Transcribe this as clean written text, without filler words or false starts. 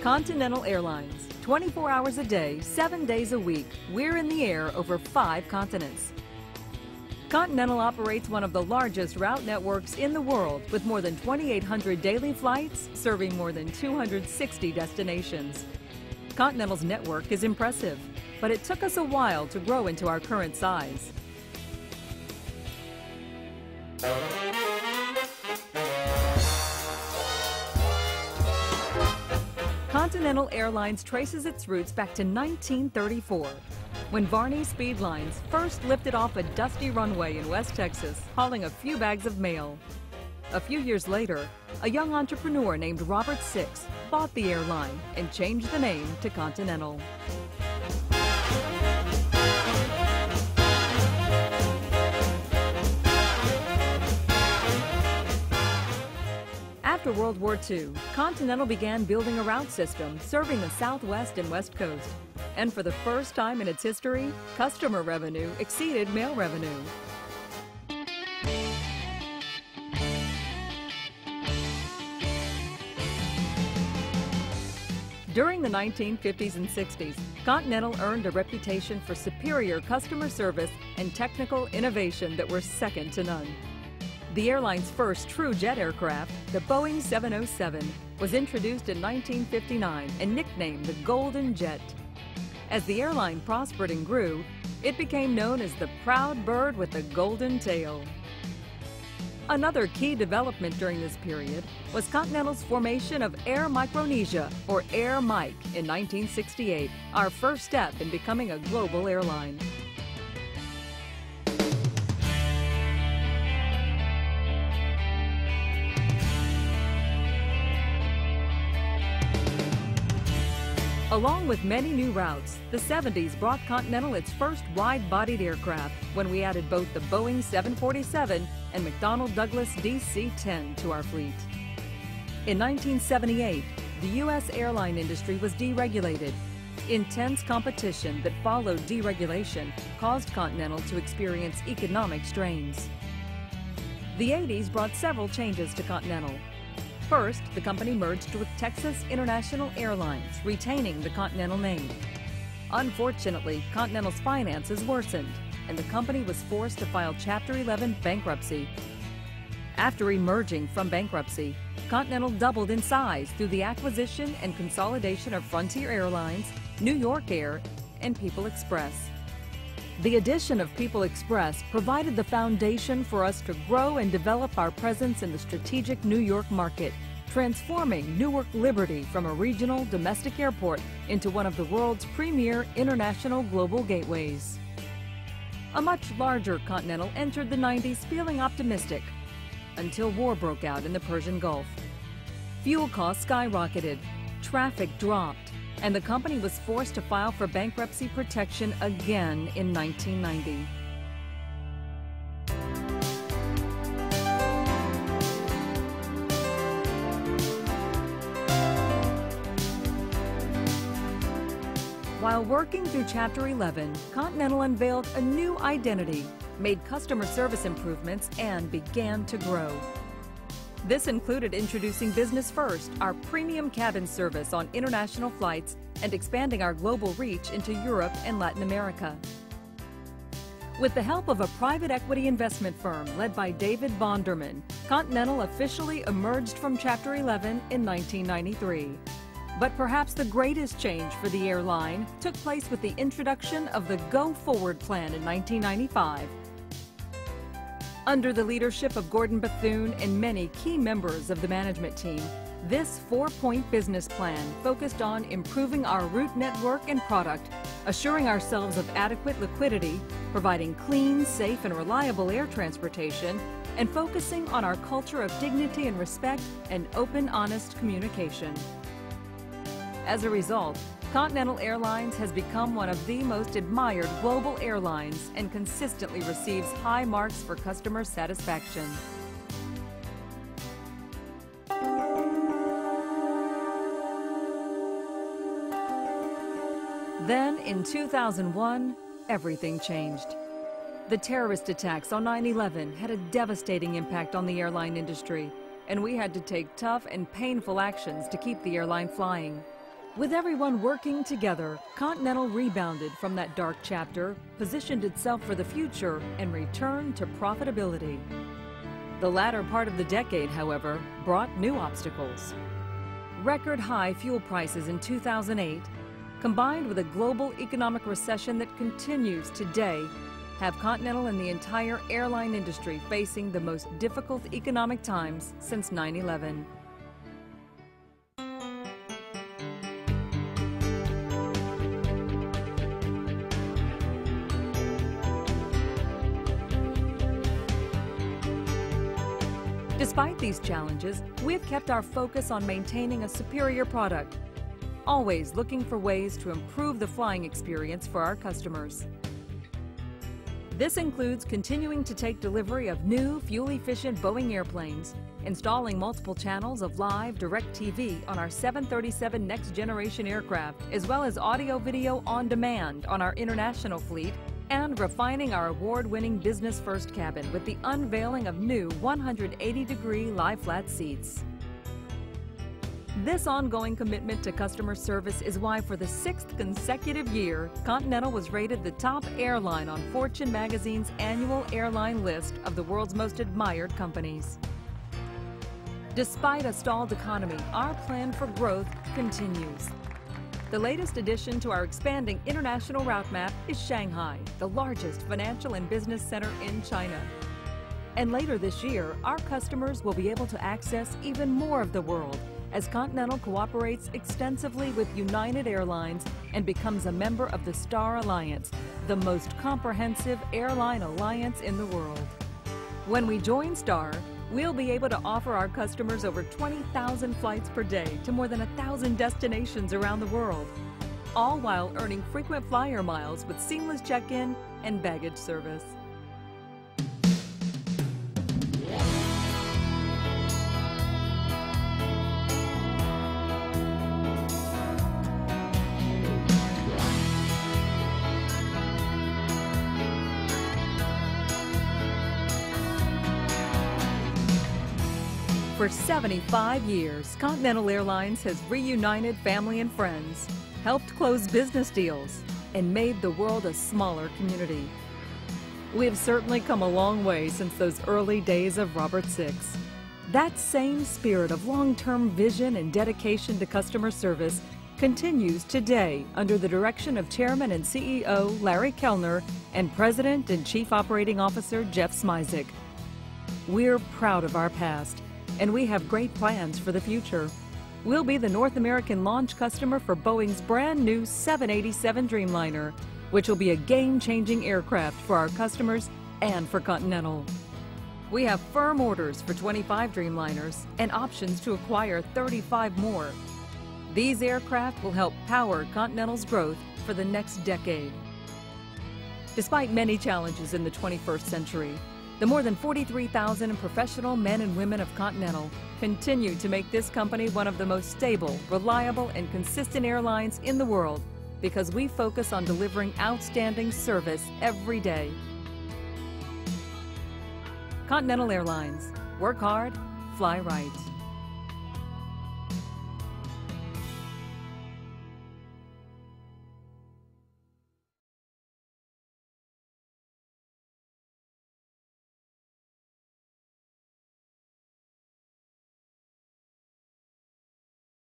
Continental Airlines, 24 hours a day, 7 days a week, we're in the air over 5 continents. Continental operates one of the largest route networks in the world with more than 2,800 daily flights serving more than 260 destinations. Continental's network is impressive, but it took us a while to grow into our current size. Continental Airlines traces its roots back to 1934, when Varney Speed Lines first lifted off a dusty runway in West Texas, hauling a few bags of mail. A few years later, a young entrepreneur named Robert Six bought the airline and changed the name to Continental. After World War II, Continental began building a route system serving the Southwest and West Coast. And for the first time in its history, customer revenue exceeded mail revenue. During the 1950s and 60s, Continental earned a reputation for superior customer service and technical innovation that were second to none. The airline's first true jet aircraft, the Boeing 707, was introduced in 1959 and nicknamed the Golden Jet. As the airline prospered and grew, it became known as the proud bird with the golden tail. Another key development during this period was Continental's formation of Air Micronesia, or Air Mic, in 1968, our first step in becoming a global airline. Along with many new routes, the 70s brought Continental its first wide-bodied aircraft when we added both the Boeing 747 and McDonnell Douglas DC-10 to our fleet. In 1978, the US airline industry was deregulated. Intense competition that followed deregulation caused Continental to experience economic strains. The 80s brought several changes to Continental. First, the company merged with Texas International Airlines, retaining the Continental name. Unfortunately, Continental's finances worsened, and the company was forced to file Chapter 11 bankruptcy. After emerging from bankruptcy, Continental doubled in size through the acquisition and consolidation of Frontier Airlines, New York Air, and People Express. The addition of People Express provided the foundation for us to grow and develop our presence in the strategic New York market, transforming Newark Liberty from a regional domestic airport into one of the world's premier international global gateways. A much larger Continental entered the 90s feeling optimistic, until war broke out in the Persian Gulf. Fuel costs skyrocketed, traffic dropped, and the company was forced to file for bankruptcy protection again in 1990. While working through Chapter 11, Continental unveiled a new identity, made customer service improvements, and began to grow. This included introducing Business First, our premium cabin service on international flights, and expanding our global reach into Europe and Latin America. With the help of a private equity investment firm led by David Bonderman, Continental officially emerged from Chapter 11 in 1993. But perhaps the greatest change for the airline took place with the introduction of the Go Forward Plan in 1995. Under the leadership of Gordon Bethune and many key members of the management team, this 4-point business plan focused on improving our route network and product, assuring ourselves of adequate liquidity, providing clean, safe, and reliable air transportation, and focusing on our culture of dignity and respect and open, honest communication. As a result, Continental Airlines has become one of the most admired global airlines and consistently receives high marks for customer satisfaction. Then, in 2001, everything changed. The terrorist attacks on 9/11 had a devastating impact on the airline industry, and we had to take tough and painful actions to keep the airline flying. With everyone working together, Continental rebounded from that dark chapter, positioned itself for the future, and returned to profitability. The latter part of the decade, however, brought new obstacles. Record high fuel prices in 2008, combined with a global economic recession that continues today, have Continental and the entire airline industry facing the most difficult economic times since 9/11. Despite these challenges, we've kept our focus on maintaining a superior product, always looking for ways to improve the flying experience for our customers. This includes continuing to take delivery of new, fuel-efficient Boeing airplanes, installing multiple channels of live direct TV on our 737 next generation aircraft, as well as audio-video on demand on our international fleet, and refining our award-winning Business First cabin with the unveiling of new 180-degree lie-flat seats. This ongoing commitment to customer service is why for the 6th consecutive year, Continental was rated the top airline on Fortune magazine's annual airline list of the world's most admired companies. Despite a stalled economy, our plan for growth continues. The latest addition to our expanding international route map is Shanghai, the largest financial and business center in China. And later this year, our customers will be able to access even more of the world as Continental cooperates extensively with United Airlines and becomes a member of the Star Alliance, the most comprehensive airline alliance in the world. When we join Star, we'll be able to offer our customers over 20,000 flights per day to more than 1,000 destinations around the world, all while earning frequent flyer miles with seamless check-in and baggage service. For 75 years, Continental Airlines has reunited family and friends, helped close business deals, and made the world a smaller community. We have certainly come a long way since those early days of Robert 6. That same spirit of long-term vision and dedication to customer service continues today under the direction of Chairman and CEO Larry Kellner and President and Chief Operating Officer Jeff Smisek. We're proud of our past, and we have great plans for the future. We'll be the North American launch customer for Boeing's brand new 787 Dreamliner, which will be a game-changing aircraft for our customers and for Continental. We have firm orders for 25 Dreamliners and options to acquire 35 more. These aircraft will help power Continental's growth for the next decade. Despite many challenges in the 21st century, the more than 43,000 professional men and women of Continental continue to make this company one of the most stable, reliable, and consistent airlines in the world because we focus on delivering outstanding service every day. Continental Airlines. Work hard, fly right.